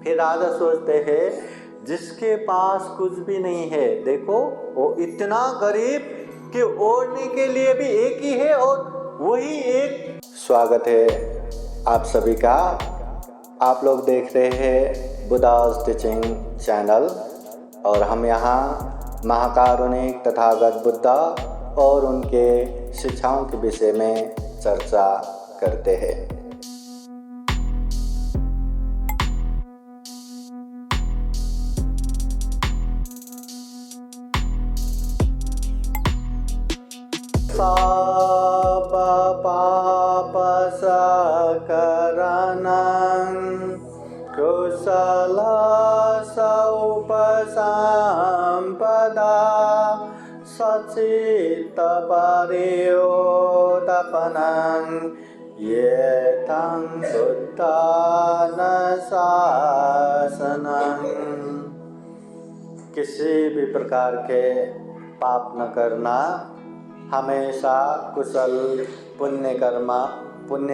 फिर राजा सोचते हैं जिसके पास कुछ भी नहीं है, देखो वो इतना गरीब कि ओढ़ने के लिए भी एक ही है और वही एक। स्वागत है आप सभी का। आप लोग देख रहे हैं बुद्धास टीचिंग चैनल और हम यहाँ महाकारुणिक तथागत बुद्धा और उनके शिक्षाओं के विषय में चर्चा करते हैं। सब पाप सकरणं कुशल उपसंपदा सचित्त परियोतपनं येतं बुद्धानुशासनं। किसी भी प्रकार के पाप न करना, हमेशा कुशल पुण्य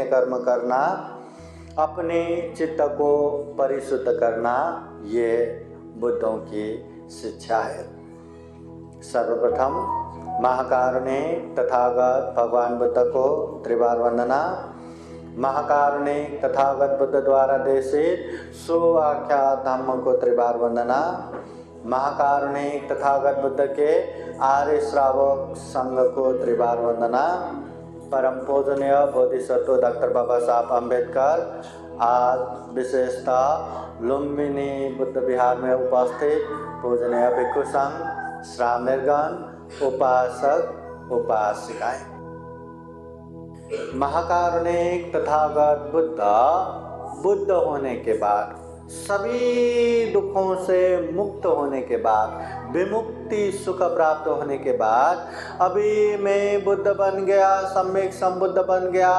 कर्म करना, अपने चित्त को परिशुद्ध करना, ये बुद्धों की शिक्षा है। सर्वप्रथम महाकारुणिक तथागत भगवान बुद्ध को त्रिवार वंदना। महाकारुणिक तथागत बुद्ध द्वारा देशित सुआख्यात धम्म को त्रिवार वंदना। महाकारुणिक तथागत बुद्ध के आर्य श्रावक संघ को त्रिवार वंदना। परम पूजनीय बोधिसत्व डॉक्टर बाबा साहब अम्बेडकर आज विशेषतः लुम्बिनी बुद्ध विहार में उपस्थित पूजनीय भिक्षु संघ, श्रावणगण, उपासक उपासिकाएं। महाकारुणिक तथागत बुद्ध होने के बाद, सभी दुखों से मुक्त होने के बाद, विमुक्ति सुख प्राप्त होने के बाद, अभी मैं बुद्ध बन गया, सम्यक संबुद्ध बन गया,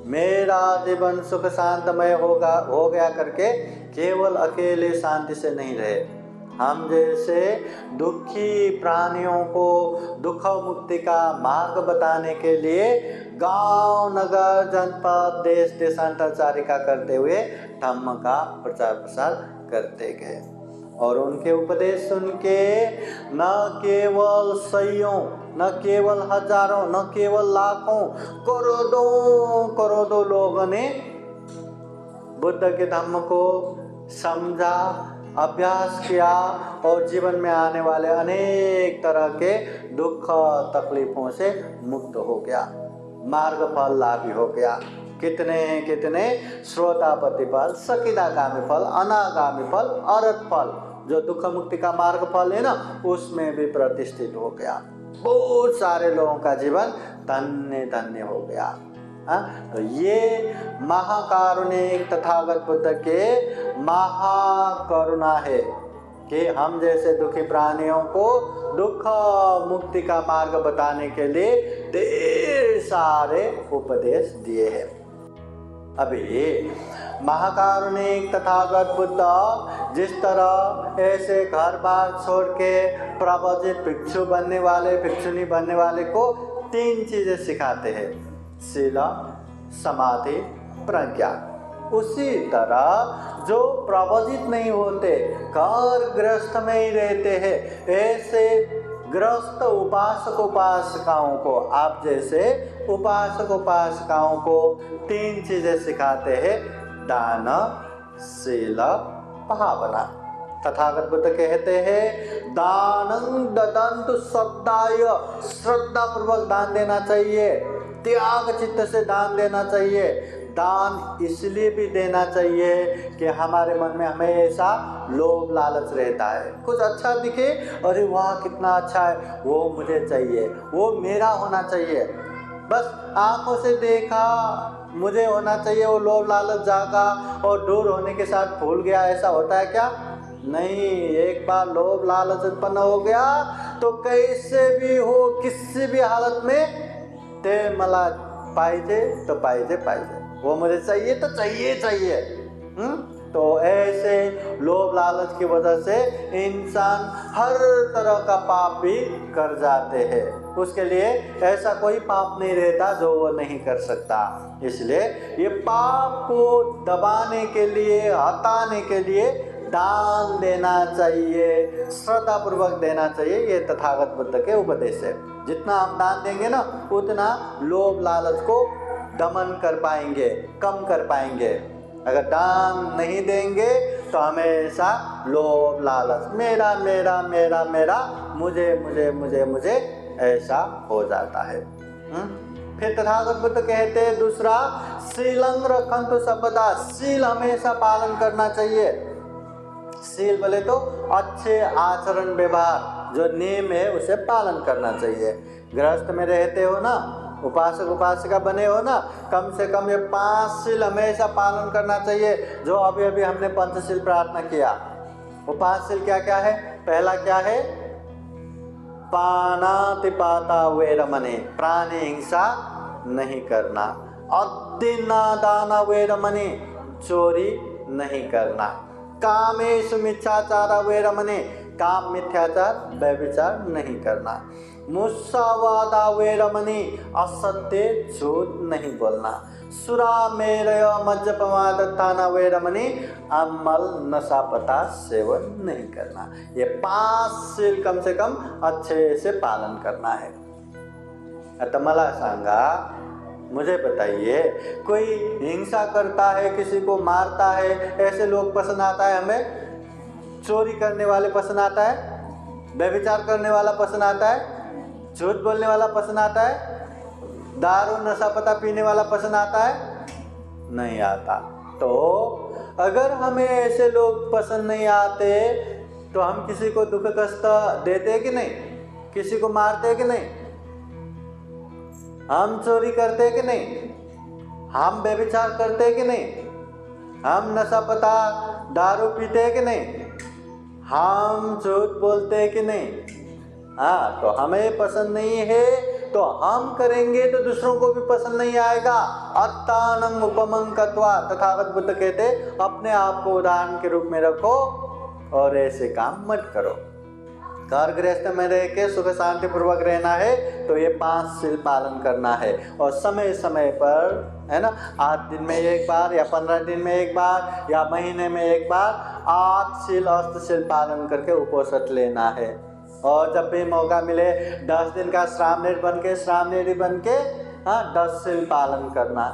मेरा जीवन सुख शांतमय हो गया करके केवल अकेले शांति से नहीं रहे। हम जैसे दुखी प्राणियों को दुख मुक्ति का मार्ग बताने के लिए गांव, नगर, जनपद, देश देशांतरचारिका करते हुए धम्म का प्रचार प्रसार करते गए और उनके उपदेश सुन के न केवल सैयों, न केवल हजारों, न केवल लाखों, करोड़ों लोगों ने बुद्ध के धम्म को समझा, अभ्यास किया और जीवन में आने वाले अनेक तरह के दुख तकलीफों से मुक्त हो गया, मार्ग फल लाभी हो गया। कितने श्रोतापति फल, सकिदागामी फल, अनागामी फल, अरहत फल, जो दुख मुक्ति का मार्ग फल है ना, उसमें भी प्रतिष्ठित हो गया। बहुत सारे लोगों का जीवन धन्य धन्य हो गया। तो ये महाकारुणिक तथागत बुद्ध के महाकरुणा है कि हम जैसे दुखी प्राणियों को दुख मुक्ति का मार्ग बताने के लिए ढेर सारे उपदेश दिए हैं। अभी महाकारुणिक तथागत बुद्ध जिस तरह ऐसे घर बार छोड़ के प्रवचित भिक्षु बनने वाले, भिक्षुनी बनने वाले को 3 चीजें सिखाते हैं, शील, समाधि, प्रज्ञा। उसी तरह जो प्रवचित नहीं होते, घर गृहस्थ में ही रहते हैं, ऐसे गृहस्थ उपासक उपासिकाओं को, आप जैसे उपासक उपासिकाओं को 3 चीजें सिखाते हैं, दान, शील, भावना। तथागत बुद्ध कहते हैं दानं ददन्तु श्रद्धाय, श्रद्धा पूर्वक दान देना चाहिए, त्याग चित्त से दान देना चाहिए। दान इसलिए भी देना चाहिए कि हमारे मन में हमेशा लोभ लालच रहता है। कुछ अच्छा दिखे, अरे वाह कितना अच्छा है, वो मुझे चाहिए, वो मेरा होना चाहिए। बस आंखों से देखा, मुझे होना चाहिए, वो लोभ लालच जागा और दूर होने के साथ भूल गया, ऐसा होता है क्या? नहीं, एक बार लोभ लालच उत्पन्न हो गया तो कैसे भी हो, किसी भी हालत में ते मला पाहिजे तो पाहिजे, वो मुझे चाहिए तो चाहिए। तो ऐसे ऐसे लोभ लालच की वजह से इंसान हर तरह का पाप भी कर जाते हैं। उसके लिए ऐसा कोई पाप नहीं रहता जो वो नहीं कर सकता। इसलिए ये पाप को दबाने के लिए, हटाने के लिए दान देना चाहिए, श्रद्धा पूर्वक देना चाहिए। ये तथागत बुद्ध के उपदेश है। जितना हम दान देंगे ना, उतना लोभ लालच को दमन कर पाएंगे, कम कर पाएंगे। अगर दान नहीं देंगे तो हमेशा लोभ लालच, मेरा मेरा मेरा मेरा, मुझे मुझे मुझे मुझे, ऐसा हो जाता है। फिर तथागत बुद्ध कहते हैं दूसरा, शीलं रखन्तु सर्वदा, शील हमेशा पालन करना चाहिए। शील बोले तो अच्छे आचरण व्यवहार, जो नियम है उसे पालन करना चाहिए। गृहस्थ में रहते हो ना, उपासक उपासिका बने हो ना, कम से कम ये 5 शील हमेशा पालन करना चाहिए। जो अभी अभी हमने पंचशील प्रार्थना किया, वो 5 शील क्या क्या है? पहला क्या है? पानातिपाता वेरमणि, प्राणी हिंसा नहीं करना। अद्दिना दाना वेरमणि, चोरी नहीं करना। कामेषु मिथ्याचार वेरमणि, काम मिथ्याचार व्यभिचार नहीं करना। मुस्सावादा वेरमणि, असत्य झूठ नहीं बोलना। सुरामेरय मज्जपमादत्ताना वेरमणि, अमल नशापता सेवन नहीं करना। ये 5 शील कम से कम अच्छे से पालन करना है। आता मला सांगा, मुझे बताइए, कोई हिंसा करता है, किसी को मारता है, ऐसे लोग पसंद आता है हमें? चोरी करने वाले पसंद आता है? व्यभिचार करने वाला पसंद आता है? झूठ बोलने वाला पसंद आता है? दारू नशा पता पीने वाला पसंद आता है? नहीं आता। तो अगर हमें ऐसे लोग पसंद नहीं आते तो हम किसी को दुख कष्ट देते हैं कि नहीं? किसी को मारते हैं कि नहीं? हम चोरी करते हैं कि नहीं? हम व्यभिचार करते हैं कि नहीं? हम नशा पता दारू पीते हैं कि नहीं? हम झूठ बोलते हैं कि नहीं? हाँ, तो हमें पसंद नहीं है तो हम करेंगे तो दूसरों को भी पसंद नहीं आएगा। अत्तानं उपमं कृत्वा, तथागत बुद्ध कहते अपने आप को उदाहरण के रूप में रखो और ऐसे काम मत करो। घर गृहस्थ में रह के सुख शांति पूर्वक रहना है तो ये 5 शील पालन करना है। और समय समय पर, है ना, 8 दिन में एक बार या 15 दिन में एक बार या महीने में एक बार 8 शील अष्टशील पालन करके उपवास लेना है। और जब भी मौका मिले 10 दिन का श्रामणेरी बन के 10 शील पालन करना।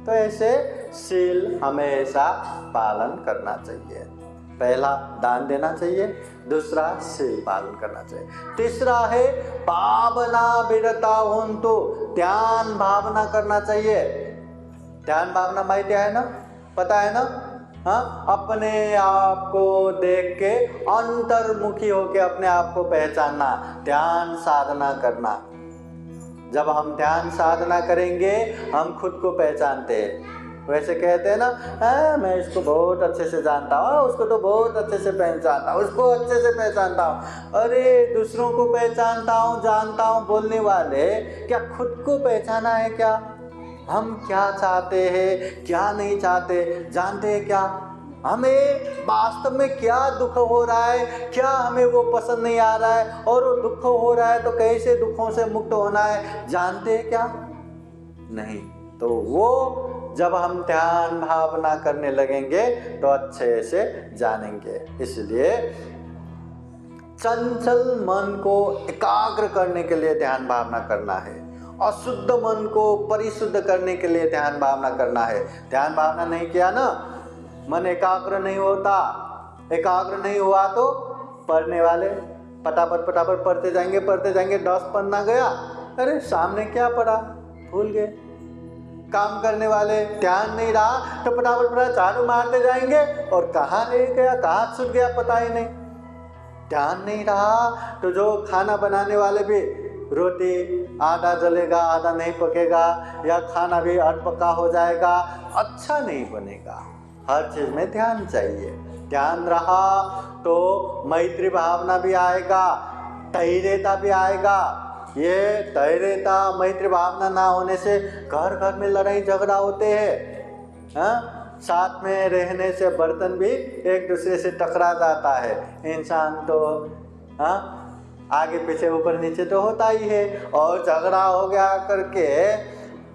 तो ऐसे शील हमेशा पालन करना चाहिए। पहला दान देना चाहिए, दूसरा शील पालन करना चाहिए, तीसरा है भावना विरता होन्तु, ध्यान भावना करना चाहिए। ध्यान भावना माहिती है ना, पता है ना? हाँ, अपने आप को देख के अंतर्मुखी होके अपने आप को पहचानना, ध्यान साधना करना। जब हम ध्यान साधना करेंगे हम खुद को पहचानते हैं। वैसे कहते हैं ना, मैं इसको बहुत अच्छे से जानता हूँ, उसको तो बहुत अच्छे से पहचानता हूँ, उसको अच्छे से पहचानता हूँ। अरे दूसरों को पहचानता हूँ, जानता हूँ बोलने वाले, क्या खुद को पहचाना है क्या? हम क्या चाहते हैं, क्या नहीं चाहते, जानते हैं क्या? हमें वास्तव में क्या दुख हो रहा है, क्या हमें वो पसंद नहीं आ रहा है, और वो दुख हो रहा है तो कैसे दुखों से मुक्त होना है, जानते हैं क्या? नहीं। तो वो जब हम ध्यान भावना करने लगेंगे तो अच्छे से जानेंगे। इसलिए चंचल मन को एकाग्र करने के लिए ध्यान भावना करना है, अशुद्ध मन को परिशुद्ध करने के लिए ध्यान भावना करना है। ध्यान भावना नहीं किया ना, मन एकाग्र नहीं होता। एकाग्र नहीं हुआ तो पढ़ने वाले फटाफट पढ़ते जाएंगे 10 पन्ना गया, अरे सामने क्या पढ़ा भूल गए। काम करने वाले ध्यान नहीं रहा तो फटाफट झाड़ू मारते जाएंगे और कहाँ रह गया, कहाँ छूट गया पता ही नहीं। ध्यान नहीं रहा तो जो खाना बनाने वाले भी, रोटी आधा जलेगा आधा नहीं पकेगा, या खाना भी अधपका हो जाएगा, अच्छा नहीं बनेगा। हर चीज़ में ध्यान चाहिए। ध्यान रहा तो मैत्री भावना भी आएगा, धैर्यता भी आएगा। ये धैर्यता मैत्री भावना ना होने से घर घर में लड़ाई झगड़ा होते हैं। साथ में रहने से बर्तन भी एक दूसरे से टकरा जाता है। इंसान तो आगे पीछे ऊपर नीचे तो होता ही है। और झगड़ा हो गया करके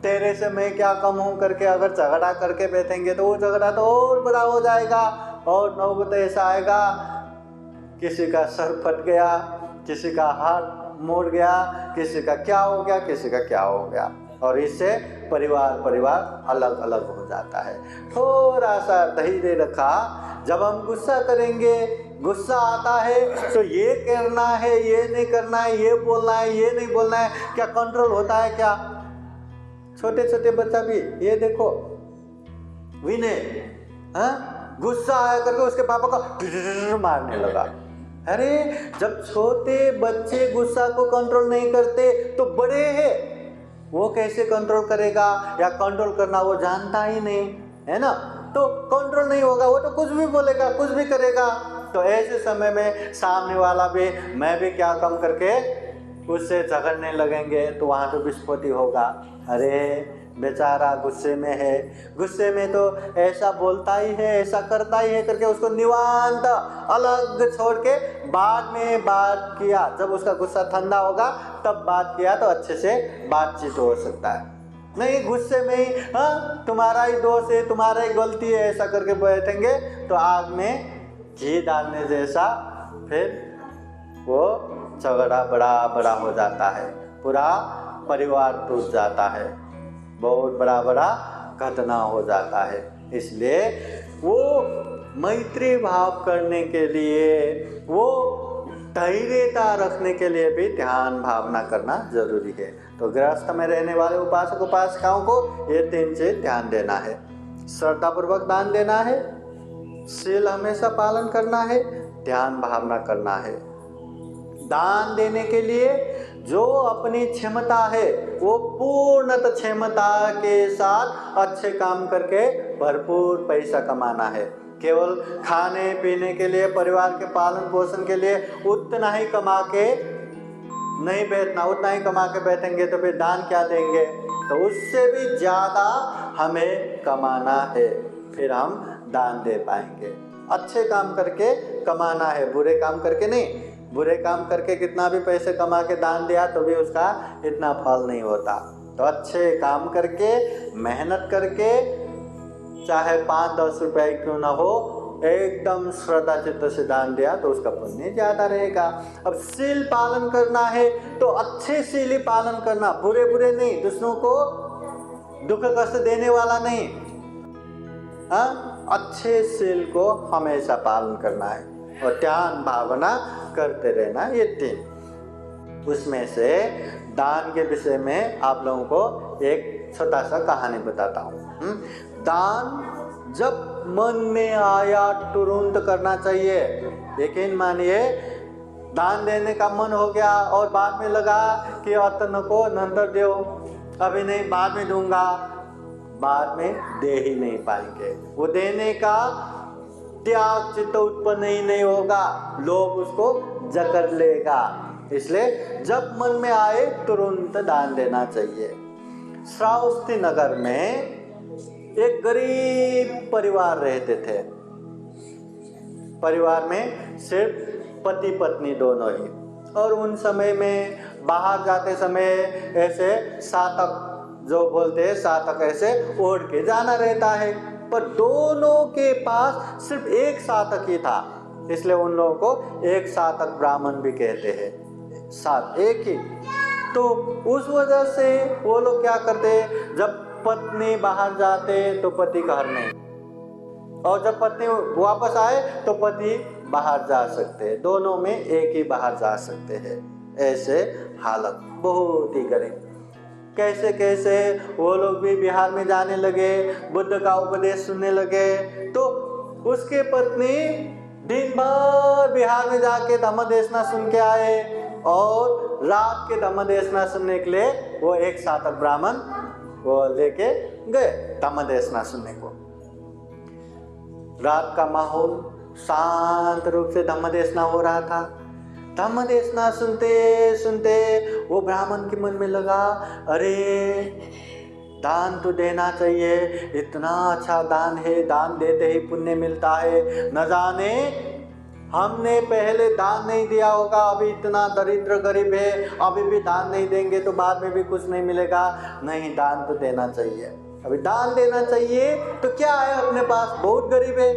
तेरे से मैं क्या कम हूँ करके अगर झगड़ा करके बैठेंगे तो वो झगड़ा तो और बड़ा हो जाएगा। और नौबत ऐसा आएगा, किसी का सर फट गया, किसी का हाथ मोड़ गया, किसी का क्या हो गया, किसी का क्या हो गया, और इससे परिवार अलग अलग हो जाता है। थोड़ा सा धैर्य रखा। जब हम गुस्सा करेंगे, गुस्सा आता है तो ये करना है, ये नहीं करना है, ये बोलना है, ये नहीं बोलना है, क्या कंट्रोल होता है क्या? छोटे छोटे बच्चा भी, ये देखो विनय गुस्सा आया करके उसके पापा का मारने लगा। अरे जब छोटे बच्चे गुस्सा को कंट्रोल नहीं करते तो बड़े हैं वो कैसे कंट्रोल करेगा? या कंट्रोल करना वो जानता ही नहीं है ना, तो कंट्रोल नहीं होगा, वो तो कुछ भी बोलेगा, कुछ भी करेगा। तो ऐसे समय में सामने वाला भी, मैं भी क्या कम करके उससे झगड़ने लगेंगे तो वहाँ तो विस्फोटी होगा। अरे बेचारा गुस्से में है, गुस्से में तो ऐसा बोलता ही है, ऐसा करता ही है करके उसको निवांत अलग छोड़ के बाद में बात किया। जब उसका गुस्सा ठंडा होगा तब बात किया तो अच्छे से बातचीत हो सकता है। नहीं गुस्से में ही तुम्हारा ही दोष है, तुम्हारा ही गलती है, ऐसा करके बैठेंगे तो आग में घी डालने जैसा फिर वो झगड़ा बड़ा हो जाता है, पूरा परिवार टूट जाता है, बहुत बड़ा घटना हो जाता है। इसलिए वो मैत्री भाव करने के लिए, वो धैर्यता रखने के लिए भी ध्यान भावना करना जरूरी है। तो गृहस्थ में रहने वाले उपासक उपासिकाओं को ये 3 चीज ध्यान देना है। श्रद्धापूर्वक दान देना है, शील हमेशा पालन करना है, ध्यान भावना करना है। दान देने के लिए जो अपनी क्षमता है वो पूर्णतः क्षमता के साथ अच्छे काम करके भरपूर पैसा कमाना है। केवल खाने पीने के लिए, परिवार के पालन पोषण के लिए उतना ही कमा के नहीं बैठना। उतना ही कमा के बैठेंगे तो फिर दान क्या देंगे? तो उससे भी ज़्यादा हमें कमाना है, फिर हम दान दे पाएंगे। अच्छे काम करके कमाना है, बुरे काम करके नहीं। बुरे काम करके कितना भी पैसे कमा के दान दिया तो भी उसका इतना फल नहीं होता। तो अच्छे काम करके, मेहनत करके, चाहे 5-10 रुपए क्यों ना हो, एकदम श्रद्धा चित्त से दान दिया तो उसका पुण्य ज़्यादा रहेगा। अब शील पालन करना है तो अच्छे शील ही पालन करना, बुरे नहीं, दूसरों को दुख कष्ट देने वाला नहीं। अच्छे शील को हमेशा पालन करना है और ध्यान भावना करते रहना। ये 3। उसमें से दान के विषय में आप लोगों को एक छोटा सा कहानी बताता हूँ। दान जब मन में आया तुरंत करना चाहिए। यकीन मानिए, दान देने का मन हो गया और बाद में लगा कि अतन को नंतर दो, अभी नहीं बाद में दूंगा, बाद में दे ही नहीं पाएंगे। वो देने का त्याग चित्त उत्पन्न ही नहीं होगा, लोभ उसको जकड़ लेगा। इसलिए जब मन में आए तुरंत दान देना चाहिए। श्रावस्ती नगर में एक गरीब परिवार रहते थे। परिवार में सिर्फ पति पत्नी दोनों ही, और उन समय में बाहर जाते समय ऐसे सातक, जो बोलते हैं सातक, ऐसे ओढ़ के जाना रहता है। पर दोनों के पास सिर्फ एक सातक ही था, इसलिए उन लोगों को एक सातक ब्राह्मण भी कहते हैं। सात एक ही। तो उस वजह से वो लोग क्या करते, जब पत्नी बाहर जाते तो पति घर नहीं, और जब पत्नी वापस आए तो पति बाहर जा सकते हैं, दोनों में एक ही बाहर जा सकते हैं। ऐसे हालत बहुत ही गरीब। कैसे कैसे वो लोग भी बिहार में जाने लगे, बुद्ध का उपदेश सुनने लगे। तो उसके पत्नी दिन भर बिहार में जाके धम्मदेशना सुन के आए, और रात के धम्मदेशना सुनने के लिए वो एक सातक ब्राह्मण वो लेके गए धम्मदेशना सुनने को। रात का माहौल शांत रूप से धम्मदेशना हो रहा था। धम्मदेशना सुनते सुनते वो ब्राह्मण के मन में लगा, अरे दान तो देना चाहिए, इतना अच्छा दान है, दान देते ही पुण्य मिलता है। न जाने हमने पहले दान नहीं दिया होगा, अभी इतना दरिद्र गरीब है, अभी भी दान नहीं देंगे तो बाद में भी कुछ नहीं मिलेगा। नहीं, दान तो देना चाहिए, अभी दान देना चाहिए। तो क्या है अपने पास, बहुत गरीब है,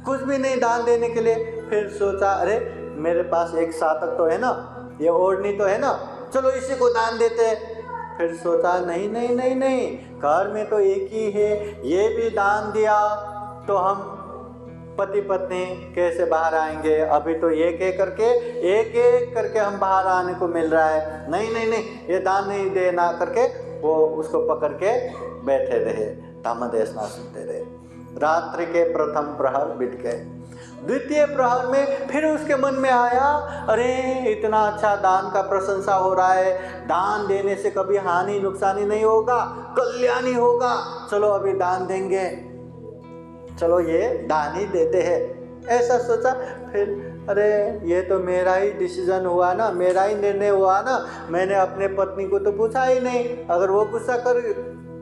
कुछ भी नहीं दान देने के लिए। फिर सोचा अरे मेरे पास एक सातक तो है ना, ये ओढ़नी तो है ना, चलो इसी को दान देते हैं। फिर सोचा नहीं नहीं नहीं नहीं, घर में तो एक ही है, ये भी दान दिया तो हम पति पत्नी कैसे बाहर आएंगे, अभी तो एक एक करके हम बाहर आने को मिल रहा है। नहीं नहीं नहीं, ये दान नहीं देना करके वो उसको पकड़ के बैठे रहे, धम्मदेशना सुनते रहे। रात्रि के प्रथम प्रहर बीत गए। द्वितीय प्रहर में फिर उसके मन में आया, अरे इतना अच्छा दान का प्रशंसा हो रहा है, दान देने से कभी हानि नुकसानी नहीं होगा, कल्याण ही होगा, चलो अभी दान देंगे, चलो ये दान ही देते हैं, ऐसा सोचा। फिर अरे ये तो मेरा ही डिसीजन हुआ ना, मेरा ही निर्णय हुआ ना, मैंने अपने पत्नी को तो पूछा ही नहीं, अगर वो गुस्सा कर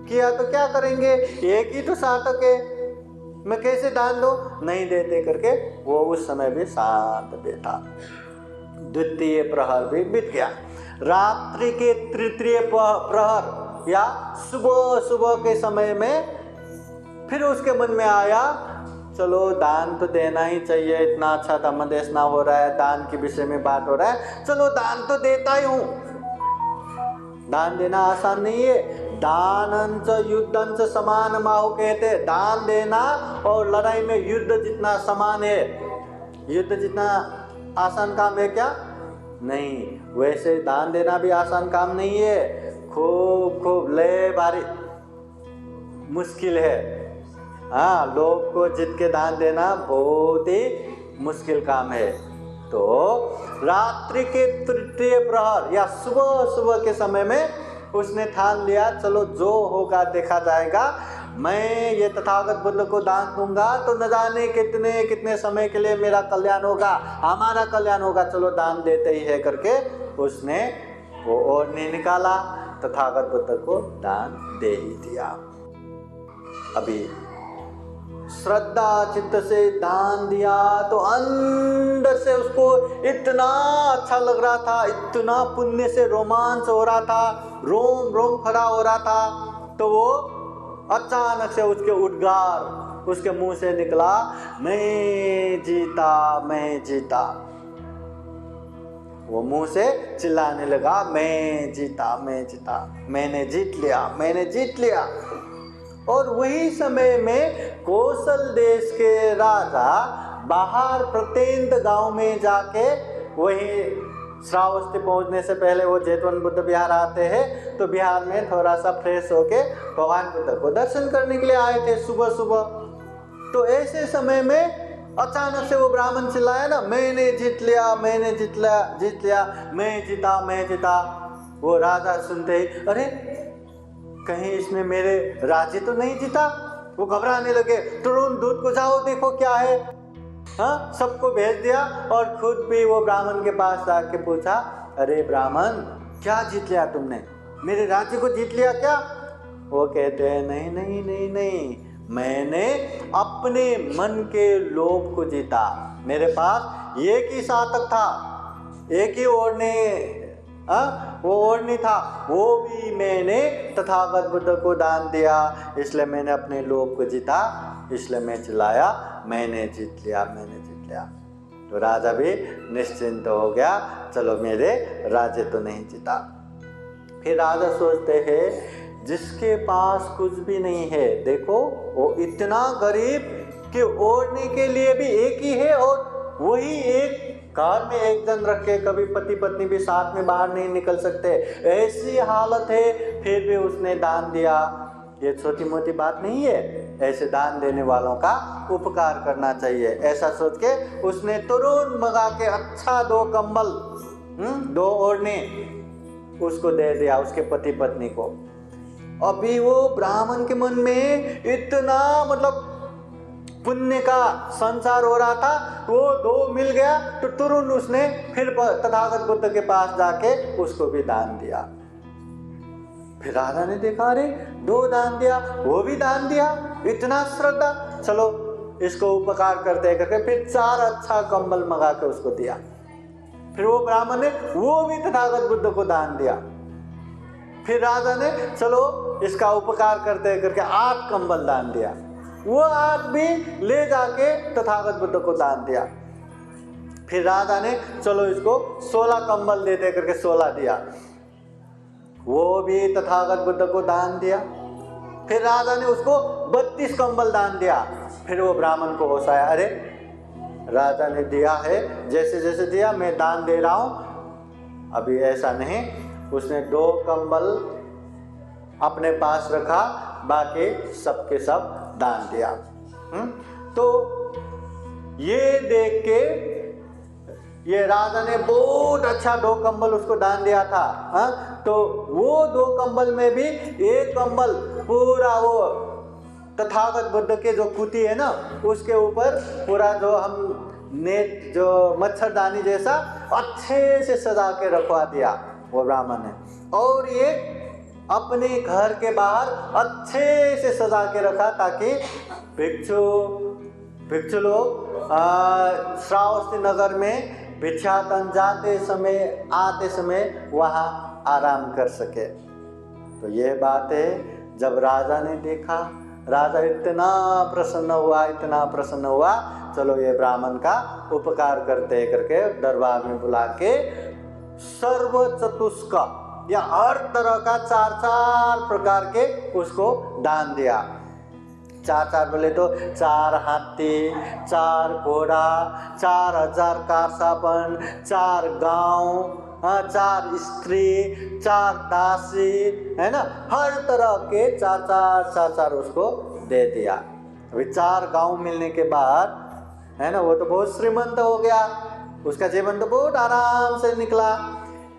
किया तो क्या करेंगे, एक ही तो सातक है, मैं कैसे दान दूं, नहीं देते करके वो उस समय भी शांत बैठा। द्वितीय प्रहर भी बीत गया। रात्रि के तृतीय प्रहर या सुबह सुबह के समय में फिर उसके मन में आया, चलो दान तो देना ही चाहिए, इतना अच्छा धम्मदेशना हो रहा है, दान के विषय में बात हो रहा है, चलो दान तो देता ही हूँ। दान देना आसान नहीं है, दानंच युद्धंच समान माहु कहते, दान देना और लड़ाई में युद्ध जितना समान है। युद्ध जितना आसान काम है क्या? नहीं, वैसे दान देना भी आसान काम नहीं है, खूब ले भारी मुश्किल है। हाँ, लोग को जीत के दान देना बहुत ही मुश्किल काम है। तो रात्रि के तृतीय प्रहर या सुबह सुबह के समय में उसने ठान लिया, चलो जो होगा देखा जाएगा, मैं ये तथागत बुद्ध को दान दूंगा तो न जाने कितने कितने समय के लिए मेरा कल्याण होगा, हमारा कल्याण होगा, चलो दान देते ही है करके उसने वो ओढ़नी निकाला, तथागत बुद्ध को दान दे ही दिया। अभी श्रद्धा चित्त से दान दिया तो अंदर से उसको इतना अच्छा लग रहा था, इतना पुण्य से रोमांच हो रहा था, रोम रोम खड़ा हो रहा था। तो वो अचानक से उसके उद्गार उसके मुंह से निकला, मैं जीता मैं जीता। वो मुंह से चिल्लाने लगा, मैं जीता मैं जीता, मैंने जीत लिया मैंने जीत लिया। और वही समय में कौशल देश के राजा बाहर प्रत्येक गांव में जाके, वही श्रावस्ती पहुंचने से पहले वो जैतवन बुद्ध विहार आते हैं, तो बिहार में थोड़ा सा फ्रेश होके भगवान बुद्ध को दर्शन करने के लिए आए थे सुबह सुबह। तो ऐसे समय में अचानक से वो ब्राह्मण चिल्लाया ना, मैंने जीत लिया मैंने जीत लिया, मैं जीता। वो राजा सुनते ही, अरे कहीं इसने मेरे राज्य तो नहीं जीता। वो घबराने लगे, तुरंत दूत को जाओ देखो क्या है। हाँ, सबको भेज दिया और खुद भी वो ब्राह्मण के पास जाके पूछा, अरे ब्राह्मण क्या जीत लिया तुमने, मेरे राज्य को जीत लिया क्या? वो कहते हैं नहीं नहीं नहीं नहीं, मैंने अपने मन के लोभ को जीता। मेरे पास एक ही सातक था, एक ही ओढ़ने वो ओढ़नी था, वो भी मैंने तथागत बुद्ध को दान दिया, इसलिए मैंने अपने लोभ को जीता, इसलिए मैं चिल्लाया मैंने जीत लिया मैंने जीत लिया। तो राजा भी निश्चिंत हो गया, चलो मेरे राज्य तो नहीं जीता। फिर राजा सोचते हैं जिसके पास कुछ भी नहीं है, देखो वो इतना गरीब कि ओढ़ने के लिए भी एक ही है, और वही एक घर में एक जन रखे, कभी पति पत्नी भी साथ में बाहर नहीं निकल सकते, ऐसी हालत है, फिर भी उसने दान दिया। ये छोटी मोटी बात नहीं है, ऐसे दान देने वालों का उपकार करना चाहिए। ऐसा सोच के उसने तुरंत मंगा के अच्छा 2 कंबल 2 ओढ़ने उसको दे दिया, उसके पति पत्नी को। अभी वो ब्राह्मण के मन में इतना मतलब पुण्य का संचार हो रहा था, वो 2 मिल गया तो तुरंत उसने फिर तथागत बुद्ध के पास जाके उसको भी दान दिया। फिर राजा ने देखा, अरे 2 दान दिया, वो भी दान दिया, इतना श्रद्धा, चलो इसको उपकार करते करके फिर 4 अच्छा कंबल मंगा के उसको दिया। फिर वो ब्राह्मण ने वो भी तथागत बुद्ध को दान दिया। फिर राजा ने चलो इसका उपकार करते करके 8 कंबल दान दिया, वो 8 भी ले जाके तथागत बुद्ध को दान दिया। फिर राजा ने चलो इसको 16 कंबल देते करके 16 दिया, वो भी तथागत बुद्ध को दान दिया। फिर राजा ने उसको 32 कंबल दान दिया। फिर वो ब्राह्मण को होश आया, अरे राजा ने दिया है, जैसे जैसे दिया मैं दान दे रहा हूँ, अभी ऐसा नहीं। उसने 2 कंबल अपने पास रखा, बाकी सबके सब दान दिया। तो ये देख के ये राजा ने बहुत अच्छा 2 कंबल उसको दान दिया था। तो वो 2 कंबल में भी एक कंबल पूरा वो तथागत बुद्ध के जो कुटी है ना, उसके ऊपर पूरा जो हम नेट जो मच्छरदानी जैसा अच्छे से सजा के रखवा दिया वो ब्राह्मण ने। और ये अपने घर के बाहर अच्छे से सजा के रखा, ताकि भिक्षु लोग श्रावस्ती नगर में भिक्षाटन जाते समय आते समय वहाँ आराम कर सके। तो ये बात है, जब राजा ने देखा, राजा इतना प्रसन्न हुआ, इतना प्रसन्न हुआ, चलो ये ब्राह्मण का उपकार करते करके दरबार में बुला के सर्व चतुष्क या हर तरह का 4 प्रकार के उसको दान दिया। 4 बोले तो 4 हाथी, 4 घोड़ा, 4000 कारसापन, 4 गांव, 4 स्त्री, 4 दासी, है ना, हर तरह के 4 उसको दे दिया। अभी 4 गांव मिलने के बाद, है ना, वो तो बहुत श्रीमंत हो गया, उसका जीवन तो बहुत आराम से निकला।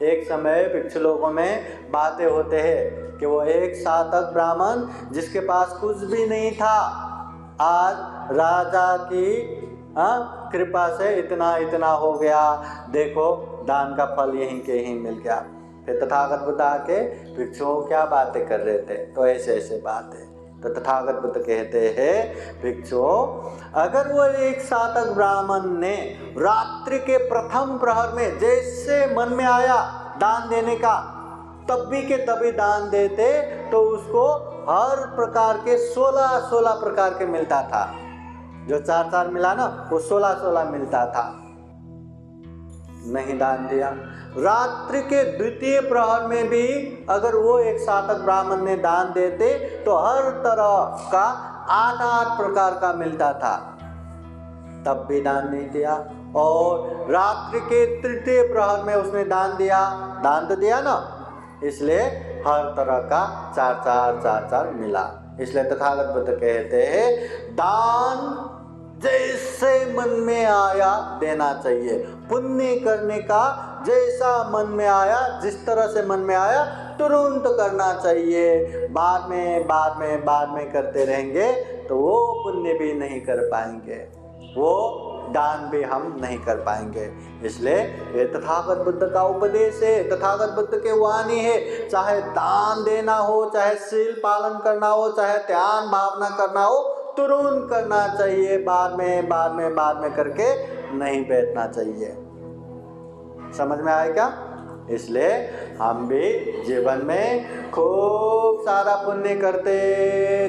एक समय भिक्षु लोगों में बातें होते हैं कि वो एक साधक ब्राह्मण जिसके पास कुछ भी नहीं था, आज राजा की कृपा से इतना इतना हो गया, देखो दान का फल यहीं के यहीं मिल गया। फिर तथागत बुद्ध आके भिक्षुओं क्या बातें कर रहे थे, तो ऐसे ऐसे बात है। तो तथागत बुद्ध कहते हैं, भिक्षुओं, अगर वो एक साधक ब्राह्मण ने रात्रि के प्रथम प्रहर में जैसे मन में आया दान देने का, तब भी के तभी दान देते, तो उसको हर प्रकार के 16 प्रकार के मिलता था। जो 4 मिला ना, वो 16 मिलता था। नहीं दान दिया। रात्रि के द्वितीय प्रहर में भी अगर वो एक साधक ब्राह्मण ने दान देते, तो हर तरह का 8 प्रकार का मिलता था, तब भी दान नहीं दिया। और रात्रि के तृतीय प्रहर में उसने दान दिया, दान तो दिया ना, इसलिए हर तरह का 4 मिला। इसलिए तथागत बुद्ध कहते हैं, दान जैसे मन में आया देना चाहिए। पुण्य करने का जैसा मन में आया, जिस तरह से मन में आया तुरंत करना चाहिए। बाद में करते रहेंगे तो वो पुण्य भी नहीं कर पाएंगे, वो दान भी हम नहीं कर पाएंगे। इसलिए ये तथागत बुद्ध का उपदेश है, तथागत बुद्ध के वाणी है। चाहे दान देना हो, चाहे शील पालन करना हो, चाहे ध्यान भावना करना हो, तुरंत करना चाहिए, बाद में करके नहीं बैठना चाहिए। समझ में आया क्या? इसलिए हम भी जीवन में खूब सारा पुण्य करते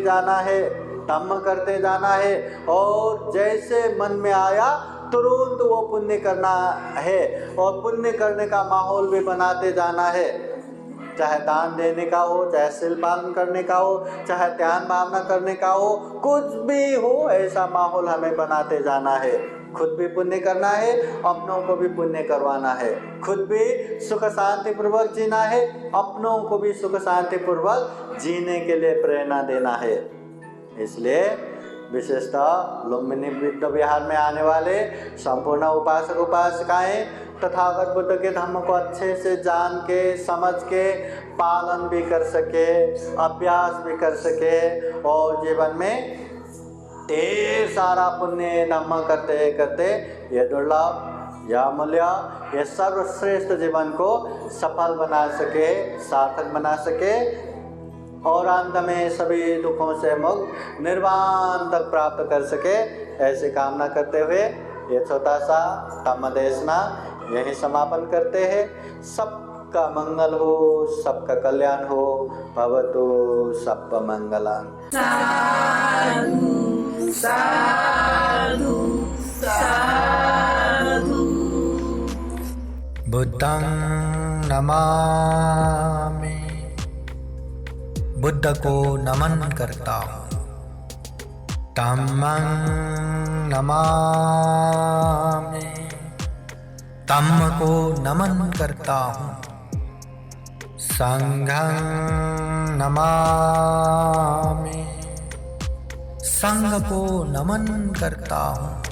जाना है, धम्म करते जाना है, और जैसे मन में आया तुरंत वो पुण्य करना है, और पुण्य करने का माहौल भी बनाते जाना है। चाहे दान देने का हो, चाहे शील पालन करने का हो, चाहे ध्यान भावना करने का हो, कुछ भी हो, ऐसा माहौल हमें बनाते जाना है। खुद भी पुण्य करना है, अपनों को भी पुण्य करवाना है। खुद भी सुख शांति पूर्वक जीना है, अपनों को भी सुख शांति पूर्वक जीने के लिए प्रेरणा देना है। इसलिए विशेषतः लुम्बिनी बुद्ध विहार में आने वाले संपूर्ण उपासक उपासिकाएं तथागत बुद्ध के धम्म को अच्छे से जान के, समझ के, पालन भी कर सके, अभ्यास भी कर सके, और जीवन में ढेर सारा पुण्य धम्म करते करते ये दुर्लभ, यह अमूल्य, ये सर्वश्रेष्ठ जीवन को सफल बना सके, सार्थक बना सके। और अंत में सभी दुखों से मुक्त निर्वाण तक प्राप्त कर सके, ऐसी कामना करते हुए ये छोटा सा धम्म देशना यहीं समापन करते हैं। सबका मंगल हो, सबका कल्याण हो। भवतु सब मंगलम। साधु साधु साधु। बुद्धं नमामि, बुद्ध को नमन करता हूँ। धम्मं नमामि, धम्म को नमन करता हूँ। संघं नमामि, संघ को नमन करता हूँ।